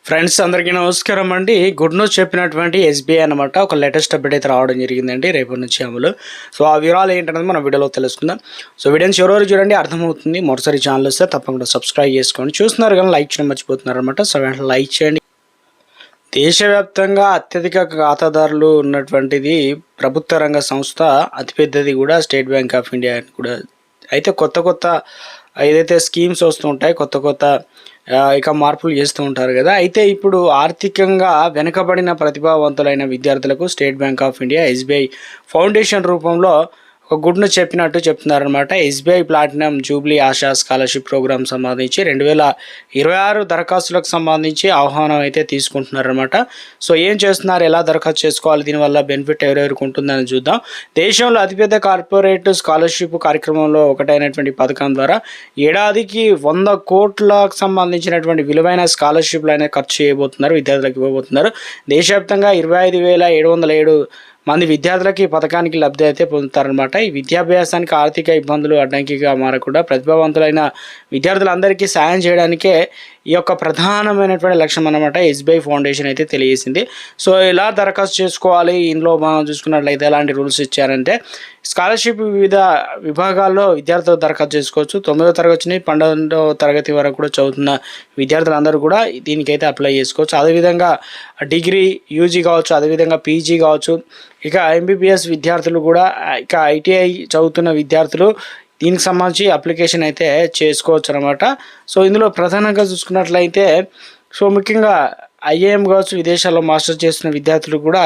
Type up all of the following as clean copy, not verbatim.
Friends అందరికీ నమస్కారం అండి. గుడ్ న్యూస్ చెప్పినటువంటి ఎస్బీఐ అనమాట ఒక లేటెస్ట్ అప్డేట్ అయితే రావడం జరిగిందండి రేపటి నుంచి అమలు. సో ఆ వివరాలు ఏంటనేది మనం వీడియోలో తెలుసుకుందాం. సో వీడియోని చివరి చూడండి, అర్థమవుతుంది. మొదటిసారి ఛానల్ వస్తే తప్పకుండా సబ్స్క్రైబ్ చేసుకోండి. చూస్తున్నారు కానీ లైక్ చేయడం మర్చిపోతున్నారు అనమాట. సో వెంటనే లైక్ చేయండి. దేశవ్యాప్తంగా అత్యధిక ఖాతాదారులు ఉన్నటువంటిది ప్రభుత్వ రంగ సంస్థ, అతిపెద్దది కూడా స్టేట్ బ్యాంక్ ఆఫ్ ఇండియా కూడా. అయితే కొత్త ఏదైతే స్కీమ్స్ వస్తూ ఉంటాయి, కొత్త ఇక మార్పులు చేస్తూ ఉంటారు కదా. అయితే ఇప్పుడు ఆర్థికంగా వెనుకబడిన ప్రతిభావంతులైన విద్యార్థులకు State Bank of India SBI foundation రూపంలో ఒక గుడ్ న్యూస్ చెప్పినట్టు చెప్తున్నారనమాట. SBI platinum jubilee Asha scholarship program సంబంధించి 2026 దరఖాస్తులకు సంబంధించి ఆహ్వానం అయితే తీసుకుంటున్నారనమాట. సో ఏం చేస్తున్నారు, ఎలా దరఖాస్తు చేసుకోవాలి, దీనివల్ల బెనిఫిట్ ఎవరెవరికి ఉంటుందని చూద్దాం. దేశంలో అతిపెద్ద కార్పొరేట్ స్కాలర్షిప్ కార్యక్రమంలో ఒకటైనటువంటి పథకం ద్వారా ఏడాదికి 100 కోట్లకు సంబంధించినటువంటి విలువైన స్కాలర్షిప్లు అనేది ఖర్చు చేయబోతున్నారు, విద్యార్థులకు ఇవ్వబోతున్నారు. దేశవ్యాప్తంగా 25,707 మంది విద్యార్థులకి ఈ పథకానికి లబ్ధి అయితే పొందుతారనమాట. ఈ విద్యాభ్యాసానికి ఆర్థిక ఇబ్బందులు అడ్డంకిగా మారకుండా ప్రతిభావంతులైన విద్యార్థులందరికీ సాయం చేయడానికే ఈ యొక్క ప్రధానమైనటువంటి లక్ష్యం అనమాట ఎస్బీఐ ఫౌండేషన్ అయితే తెలియజేసింది. సో ఎలా దరఖాస్తు చేసుకోవాలి, ఇందులో మనం చూసుకున్నట్లయితే ఎలాంటి రూల్స్ ఇచ్చారంటే, స్కాలర్షిప్ వివిధ విభాగాల్లో విద్యార్థులు దరఖాస్తు చేసుకోవచ్చు. 9వ తరగతి నుంచి 12వ తరగతి వరకు కూడా చదువుతున్న విద్యార్థులందరూ కూడా దీనికైతే అప్లై చేసుకోవచ్చు. అదేవిధంగా డిగ్రీ, యూజీ కావచ్చు, అదేవిధంగా పీజీ కావచ్చు, ఇక ఎంబీబీఎస్ విద్యార్థులు కూడా, ఇక ఐటీఐ చదువుతున్న విద్యార్థులు దీనికి సంబంధించి అప్లికేషన్ అయితే చేసుకోవచ్చు అనమాట. సో ఇందులో ప్రధానంగా చూసుకున్నట్లయితే, సో ముఖ్యంగా ఐఏఎం కావచ్చు, విదేశాల్లో మాస్టర్స్ చేస్తున్న విద్యార్థులు కూడా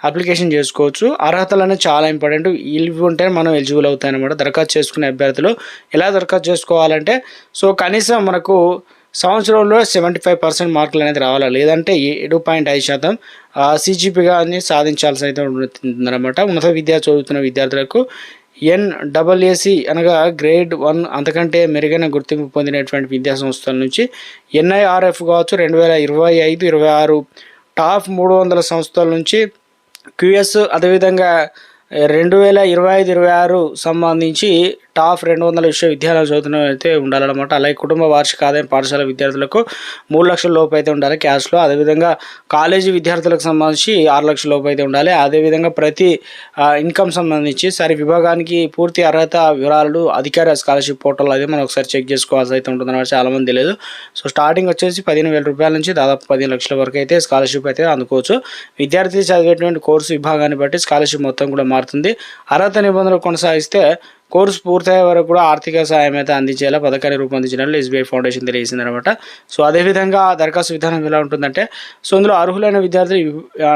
అప్లికేషన్ చేసుకోవచ్చు. అర్హతలు అనేది చాలా ఇంపార్టెంట్. ఇవి ఉంటే మనం ఎలిజిబుల్ అవుతాయి అనమాట. దరఖాస్తు చేసుకునే అభ్యర్థులు ఎలా దరఖాస్తు చేసుకోవాలంటే, సో కనీసం మనకు సంవత్సరంలో 75% మార్కులు అనేది రావాలి, లేదంటే 7.5% CGPగా సాధించాల్సి అయితే ఉంటుందన్నమాట. ఉన్నత విద్య చదువుతున్న విద్యార్థులకు NAAC అనగా గ్రేడ్ 1 అంతకంటే మెరుగైన గుర్తింపు పొందినటువంటి విద్యా సంస్థల నుంచి, NIRF కావచ్చు 2025-26 టాప్ 300 సంస్థల నుంచి, QS అదేవిధంగా 2025-26 సంబంధించి టాప్ 200 విశ్వవిద్యాలయాలు చదువుతున్న అయితే ఉండాలన్నమాట. అలాగే కుటుంబ వార్షిక ఆదాయం పాఠశాల విద్యార్థులకు 3 లక్షల లోపు అయితే ఉండాలి క్యాష్లో. అదేవిధంగా కాలేజీ విద్యార్థులకు సంబంధించి 6 లక్షల లోపు అయితే ఉండాలి. అదేవిధంగా ప్రతి ఇన్కమ్ సంబంధించి విభాగానికి పూర్తి అర్హత వివరాలు అధికార స్కాలర్షిప్ పోర్టల్ అయితే మనం ఒకసారి చెక్ చేసుకోవాల్సి అయితే ఉంటుందన్నమాట. చాలామంది తెలియదు. సో స్టార్టింగ్ వచ్చేసి 15,000 రూపాయల నుంచి దాదాపు 15 లక్షల వరకు అయితే స్కాలర్షిప్ అయితే అందుకోవచ్చు. విద్యార్థి చదివేటువంటి కోర్సు విభాగాన్ని బట్టి స్కాలర్షిప్ మొత్తం కూడా మారుతుంది. అర్హత నిబంధనలు కొనసాగిస్తే కోర్సు పూర్తయ్యే వరకు కూడా ఆర్థిక సహాయం అయితే అందించేలా పథకాన్ని రూపొందించినట్లు ఎస్బీఐ ఫౌండేషన్ తెలియజేసింది అనమాట. సో అదేవిధంగా దరఖాస్తు విధానం ఎలా ఉంటుందంటే, సో ఇందులో అర్హులైన విద్యార్థులు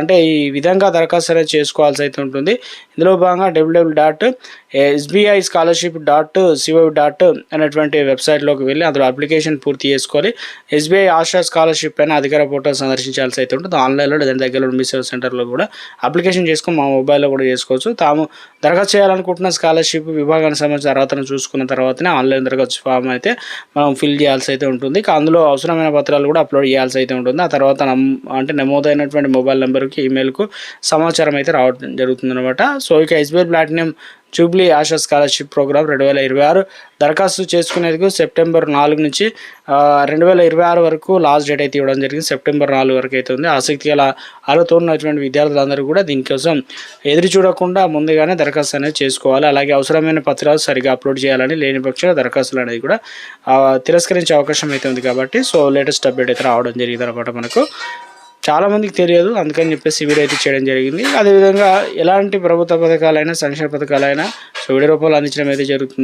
అంటే ఈ విధంగా దరఖాస్తు అనేది చేసుకోవాల్సి అయితే ఉంటుంది. ఇందులో భాగంగా www.sbischolarship.co.in అనేటువంటి వెబ్సైట్లోకి వెళ్ళి అందులో అప్లికేషన్ పూర్తి చేసుకోవాలి. ఎస్బీఐ ఆశా స్కాలర్షిప్ అయినా అధికార పోర్టల్ సందర్శించాల్సి అయితే ఉంటుంది. ఆన్లైన్లో దాని దగ్గర మీ సేవ సెంటర్లో కూడా అప్లికేషన్ చేసుకొని మా మొబైల్లో కూడా చేసుకోవచ్చు. తాము దరఖాస్తు చేయాలనుకుంటున్న స్కాలర్షిప్ విభాగానికి సంబంధించిన అర్హతను చూసుకున్న తర్వాతనే ఆన్లైన్ దరఖాస్తు ఫామ్ అయితే మనం ఫిల్ చేయాల్సి అయితే ఉంటుంది. అందులో అవసరమైన పత్రాలు కూడా అప్లోడ్ చేయాల్సి అయితే ఉంటుంది. ఆ తర్వాత అంటే నమోదైనటువంటి మొబైల్ నెంబర్కి, ఈమెయిల్కు సమాచారం అయితే రావడం జరుగుతుంది అనమాట. సో ఇక SBI platinum jubilee Asha scholarship program 2026 దరఖాస్తు చేసుకునేందుకు సెప్టెంబర్ 4 నుంచి 2026 వరకు లాస్ట్ డేట్ అయితే ఇవ్వడం జరిగింది. సెప్టెంబర్ 4 వరకు అయితే ఉంది. ఆసక్తి గల అర్హత ఉన్నటువంటి విద్యార్థులందరూ కూడా దీనికోసం ఎదురు చూడకుండా ముందుగానే దరఖాస్తు అనేది చేసుకోవాలి. అలాగే అవసరమైన పత్రాలు సరిగా అప్లోడ్ చేయాలని, లేని పక్షంగా దరఖాస్తులు అనేది కూడా తిరస్కరించే అవకాశం అయితే ఉంది. కాబట్టి సో లేటెస్ట్ అప్డేట్ అయితే రావడం జరిగింది అనమాట. మనకు చాలామందికి తెలియదు, అందుకని చెప్పేసి వీడియో అయితే చేయడం జరిగింది. అదేవిధంగా ఎలాంటి ప్రభుత్వ పథకాలైనా, సంక్షేమ పథకాలైనా సో వీడియో రూపంలో అందించడం అయితే జరుగుతుంది.